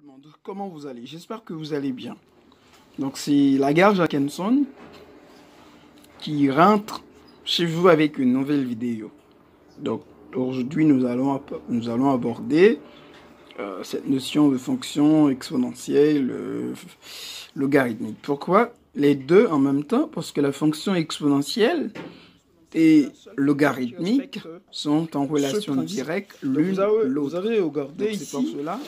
le monde, comment vous allez? J'espère que vous allez bien. Donc c'est la gare Jackenson qui rentre chez vous avec une nouvelle vidéo. Donc aujourd'hui nous allons aborder cette notion de fonction exponentielle logarithmique. Pourquoi les deux en même temps? Parce que la fonction exponentielle et logarithmique sont en relation directe l'une l'autre. Vous avez regardé C'est pour ici, cela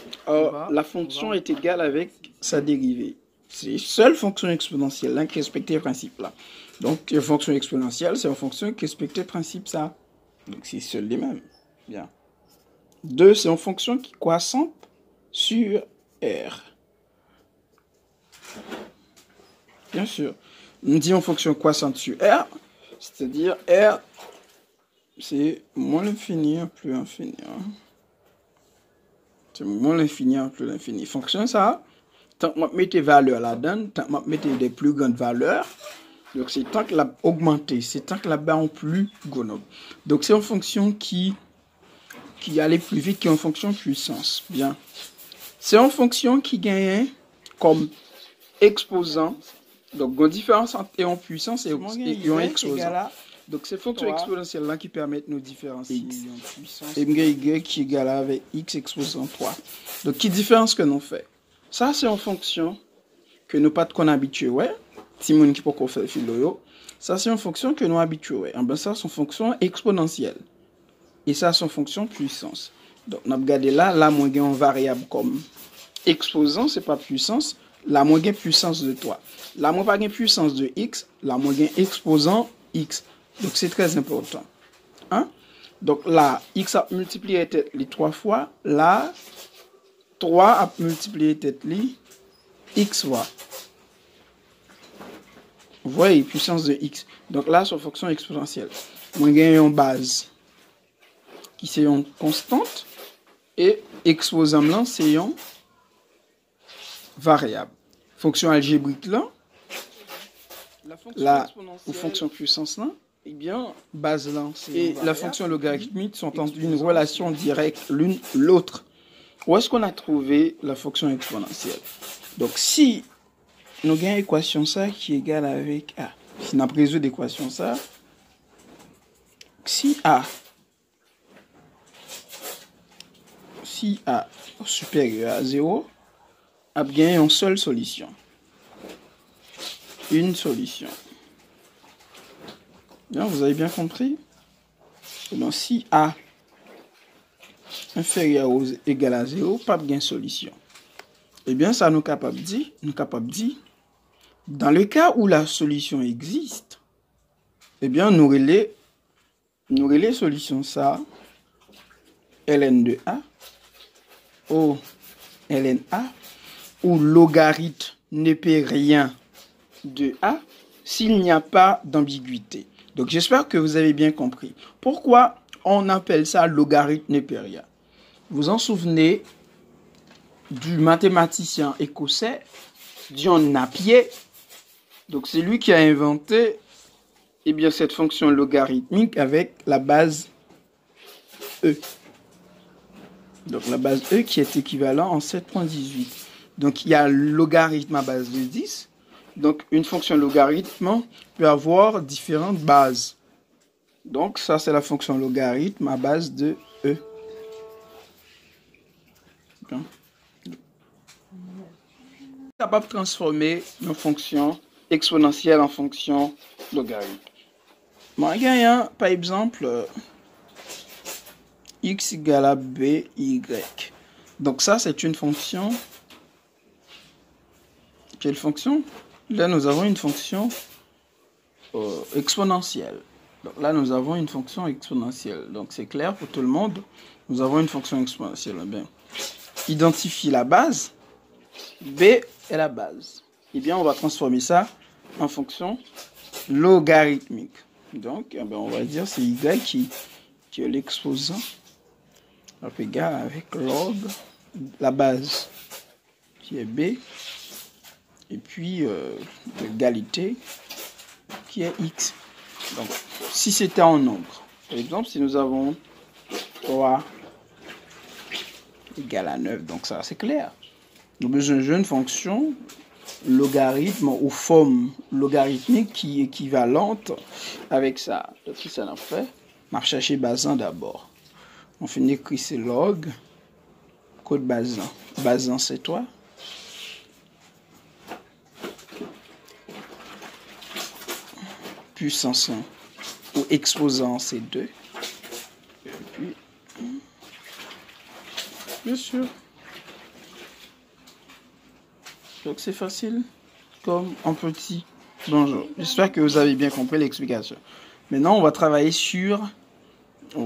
la fonction est égale avec sa dérivée. C'est une seule fonction exponentielle là, qui respecte le principe là. Donc une fonction exponentielle, c'est une fonction qui respecte le principe ça. Donc c'est seul les mêmes. Bien. 2, c'est une fonction qui croissante sur R. Bien sûr. On dit une fonction croissante sur R, c'est-à-dire R, c'est moins l'infini plus l'infini. C'est moins l'infini plus l'infini. Fonction ça, tant que je mets des valeurs là-dedans, tant que je mets des plus grandes valeurs, donc c'est tant que la augmenté, c'est tant que là-bas en plus grand. Donc c'est une fonction qui allait plus vite qu'une fonction puissance. Bien. C'est une fonction qui gagne comme exposant. Donc, il y a une différence entre une puissance et un exposant. Donc, c'est fonction exponentielle là qui permettent nos différencier une puissance. Et y qui est égal avec x exposant 3. Donc, qui différence que nous fait? Ça, c'est une fonction que nous pas qu'on habitué, ouais. Si mon qui peut faire le philo, ça, c'est une fonction que nous habitués, ouais. En ben, ça, c'est une fonction exponentielle. Et ça, c'est une fonction puissance. Donc, on a regardé là, la moins une variable comme exposant, c'est pas puissance. La moins gain puissance de 3. La moins pas gain puissance de x, la moins gain exposant x. Donc c'est très important. Hein? Donc là, x a multiplié tête les 3 fois. Là, 3 a multiplié tête les x fois. Vous voyez, puissance de x. Donc là, c'est fonction exponentielle. Moins gain une base qui c'est une constante. Et exposant là, c'est une variable. Fonction algébrique là, ou fonction puissance là, eh bien, base là, et la fonction logarithmique sont en une relation directe l'une l'autre. Où est-ce qu'on a trouvé la fonction exponentielle? Donc, si nous avons une équation ça qui est égale avec A, si nous avons résolu l'équation ça, si A supérieur à 0, a bien une seule solution. Une solution. Bien, vous avez bien compris? Donc, si A inférieur ou égal à 0, pas bien solution. Eh bien, ça nous capable de dire, dans le cas où la solution existe, eh bien, nous relais solution ça, ln de A, au ln A, où logarithme ne peut rien de A s'il n'y a pas d'ambiguïté. Donc j'espère que vous avez bien compris. Pourquoi on appelle ça logarithme ne peut rien? Vous en souvenez du mathématicien écossais John Napier. Donc c'est lui qui a inventé cette fonction logarithmique avec la base E. Donc la base E qui est équivalent en 7.18. Donc il y a logarithme à base de 10. Donc une fonction logarithme peut avoir différentes bases. Donc ça c'est la fonction logarithme à base de E. Bien. Capable de transformer une fonction exponentielle en fonction logarithme. Moi, par exemple, x égale à b, y. Donc ça, c'est une fonction. Quelle fonction? Là, nous avons une fonction exponentielle. Donc là, nous avons une fonction exponentielle. Donc c'est clair pour tout le monde. Nous avons une fonction exponentielle. Bien. Identifie la base. B est la base. Eh bien, on va transformer ça en fonction logarithmique. Donc, on va dire c'est y qui est l'exposant. Égal avec log, la base qui est b, et puis l'égalité qui est x. Donc, si c'était en nombre, par exemple, si nous avons 3 égale à 9, donc ça c'est clair. Nous avons besoin d'une fonction logarithme ou forme logarithmique qui est équivalente avec ça. Donc, si ça en fait, on va chercher Bazin d'abord. On finit écrire c'est log, code Bazin. Bazin, c'est toi. Puissance 1 ou exposant, c'est 2. Et puis, bien sûr. Donc c'est facile comme un petit bonjour. J'espère que vous avez bien compris l'explication. Maintenant, on va travailler on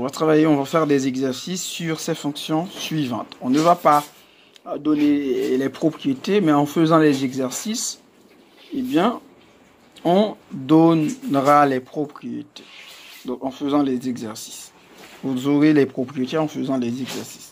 va faire des exercices sur ces fonctions suivantes. On ne va pas donner les propriétés, mais en faisant les exercices, eh bien, on donnera les propriétés. Donc en faisant les exercices. Vous aurez les propriétés en faisant les exercices.